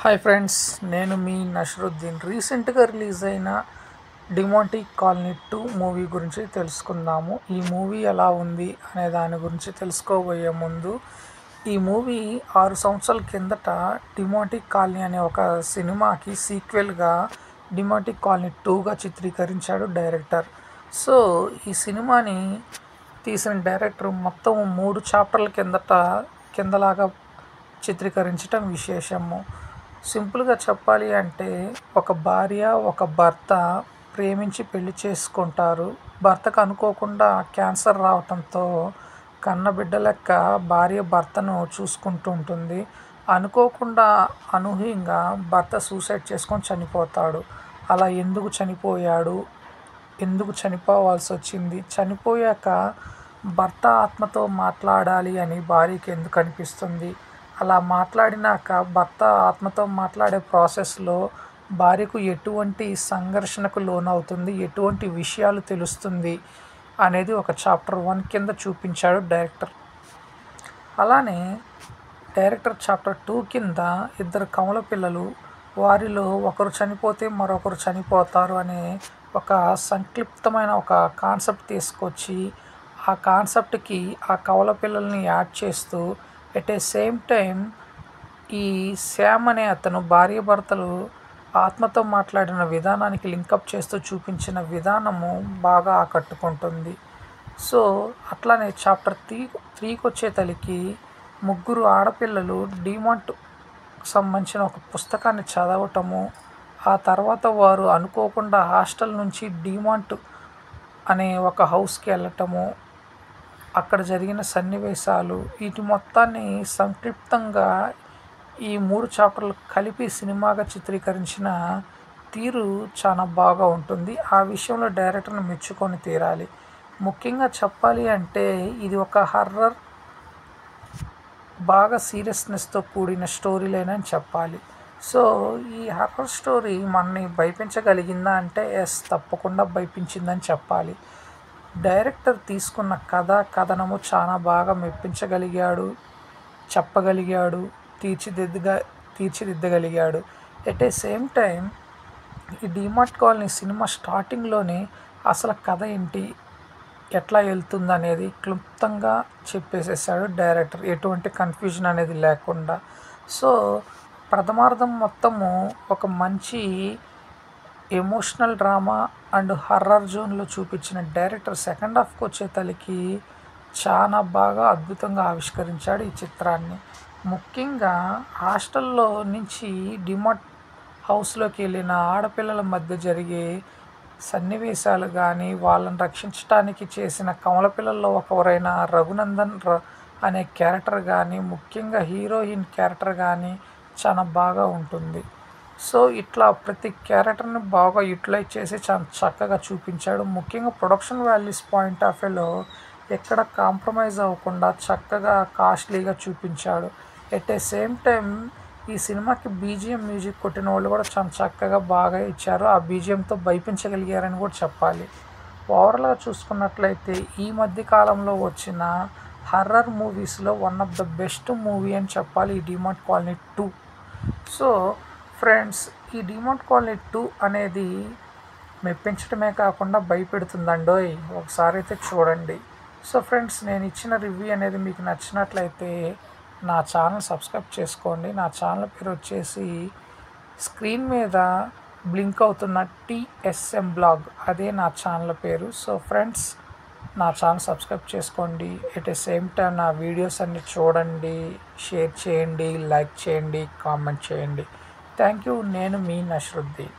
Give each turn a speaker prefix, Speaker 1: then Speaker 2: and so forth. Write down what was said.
Speaker 1: Hi friends, నేను మీ నషరుద్దీన్. రీసెంట్గా release అయిన డిమాంటీ కాలనీ 2 మూవీ గురించి తెలుసుకుందాము. ఈ మూవీ ఎలా ఉంది అనే దాని గురించి తెలుసుకోబోయే ముందు, ఈ మూవీ 6 సంవత్సరాల కిందట డిమాంటీ కాలనీ అనే ఒక సినిమాకి సీక్వెల్గా డిమాంటీ కాలనీ 2గా చిత్రీకరించాడు డైరెక్టర్. సో ఈ సినిమాని తీసిన డైరెక్టర్ మొత్తం 3 చాప్టర్ల కిందలాగా చిత్రీకరించడం విశేషము. సింపుల్గా చెప్పాలి అంటే, ఒక భార్య ఒక భర్త ప్రేమించి పెళ్లి చేసుకుంటారు. భర్తకు అనుకోకుండా క్యాన్సర్ రావటంతో కన్నబిడ్డ లెక్క భార్య భర్తను చూసుకుంటూ ఉంటుంది. అనుకోకుండా అనూహ్యంగా భర్త సూసైడ్ చేసుకొని చనిపోతాడు. అలా ఎందుకు చనిపోయాడు, ఎందుకు చనిపోవాల్సి వచ్చింది, చనిపోయాక భర్త ఆత్మతో మాట్లాడాలి అని భార్యకి ఎందుకు అనిపిస్తుంది, అలా మాట్లాడినాక భర్త ఆత్మతో మాట్లాడే ప్రాసెస్లో భార్యకు ఎటువంటి సంఘర్షణకు లోనవుతుంది, ఎటువంటి విషయాలు తెలుస్తుంది అనేది ఒక చాప్టర్ 1 కింద చూపించాడు డైరెక్టర్. అలానే డైరెక్టర్ చాప్టర్ 2 కింద ఇద్దరు కమల పిల్లలు, వారిలో ఒకరు చనిపోతే మరొకరు చనిపోతారు అనే ఒక సంక్లిప్తమైన ఒక కాన్సెప్ట్ తీసుకొచ్చి, ఆ కాన్సెప్ట్కి ఆ కవల పిల్లల్ని యాడ్ చేస్తూ, ఎట్ ఏ సేమ్ టైం ఈ శ్యామ్ అనే అతను భార్య భర్తలు ఆత్మతో మాట్లాడిన విధానానికి లింకప్ చేస్తూ చూపించిన విధానము బాగా ఆకట్టుకుంటుంది. సో అట్లానే చాప్టర్ 3కి వచ్చేతలికి ముగ్గురు ఆడపిల్లలు డిమాంట్ సంబంధించిన ఒక పుస్తకాన్ని చదవటము, ఆ తర్వాత వారు అనుకోకుండా హాస్టల్ నుంచి డిమాంట్ అనే ఒక హౌస్కి వెళ్ళటము, అక్కడ జరిగిన సన్నివేశాలు, వీటి మొత్తాన్ని సంక్షిప్తంగా ఈ 3 చాప్టర్లు కలిపి సినిమాగా చిత్రీకరించిన తీరు చాలా బాగా ఉంటుంది. ఆ విషయంలో డైరెక్టర్ని మెచ్చుకొని తీరాలి. ముఖ్యంగా చెప్పాలి అంటే, ఇది ఒక హర్రర్, బాగా సీరియస్నెస్తో కూడిన స్టోరీ లైన్ అని చెప్పాలి. సో ఈ హర్రర్ స్టోరీ మనని భయపించగలిగిందా అంటే ఎస్, తప్పకుండా భయపించిందని చెప్పాలి. డైరెక్టర్ తీసుకున్న కథనము చాలా బాగా మెప్పించగలిగాడు, చెప్పగలిగాడు, తీర్చిదిద్దగలిగాడు. ఎట్ ఏ సేమ్ టైం ఈ డిమార్ట్ కాలనీ సినిమా స్టార్టింగ్లోనే అసలు కథ ఏంటి, ఎట్లా వెళ్తుంది అనేది క్లుప్తంగా చెప్పేసేసాడు డైరెక్టర్, ఎటువంటి కన్ఫ్యూజన్ అనేది లేకుండా. సో ప్రథమార్థం మొత్తము ఒక మంచి ఎమోషనల్ డ్రామా అండ్ హర్రర్ జోన్లో చూపించిన డైరెక్టర్ సెకండ్ హాఫ్కి వచ్చేతలికి చాలా బాగా అద్భుతంగా ఆవిష్కరించాడు ఈ చిత్రాన్ని. ముఖ్యంగా హాస్టల్లో నుంచి డిమార్ట్ హౌస్లోకి వెళ్ళిన ఆడపిల్లల మధ్య జరిగే సన్నివేశాలు కానీ, వాళ్ళని రక్షించడానికి చేసిన కమల పిల్లల్లో ఒకరైన రఘునందన్ అనే క్యారెక్టర్ కానీ, ముఖ్యంగా హీరోయిన్ క్యారెక్టర్ కానీ చాలా బాగా ఉంటుంది. సో ఇట్లా ప్రతి క్యారెక్టర్ని బాగా యూటిలైజ్ చేసి చాలా చక్కగా చూపించాడు. ముఖ్యంగా ప్రొడక్షన్ వాల్యూస్ పాయింట్ ఆఫ్ వ్యూలో ఎక్కడ కాంప్రమైజ్ అవ్వకుండా చక్కగా కాస్ట్లీగా చూపించాడు. ఎట్ ఏ సేమ్ టైం ఈ సినిమాకి బీజిఎం మ్యూజిక్ కొట్టిన వాళ్ళు కూడా చాలా చక్కగా బాగా ఇచ్చారు. ఆ బీజిఎంతో భయపించగలిగారని కూడా చెప్పాలి. ఓవరాల్గా చూసుకున్నట్లయితే ఈ మధ్య కాలంలో వచ్చిన హర్రర్ మూవీస్లో one of the best movie అని చెప్పాలి ఈ డిమార్ట్ కాలనీ 2. సో ఫ్రెండ్స్, ఈ డిమార్ట్ కాలనీ 2 అనేది మెప్పించడమే కాకుండా భయపెడుతుందండోయ్, ఒకసారి అయితే చూడండి. సో ఫ్రెండ్స్, నేను ఇచ్చిన రివ్యూ అనేది మీకు నచ్చినట్లయితే నా ఛానల్ సబ్స్క్రైబ్ చేసుకోండి. నా ఛానల్ పేరు వచ్చేసి స్క్రీన్ మీద బ్లింక్ అవుతున్న TSM బ్లాగ్, అదే నా ఛానల్ పేరు. సో ఫ్రెండ్స్, నా ఛానల్ సబ్స్క్రైబ్ చేసుకోండి. ఎట్ ఏ సేమ్ టైం నా వీడియోస్ అన్ని చూడండి, షేర్ చేయండి, లైక్ చేయండి, కామెంట్ చేయండి. Thank you. నేను మీ నషరుద్దీన్.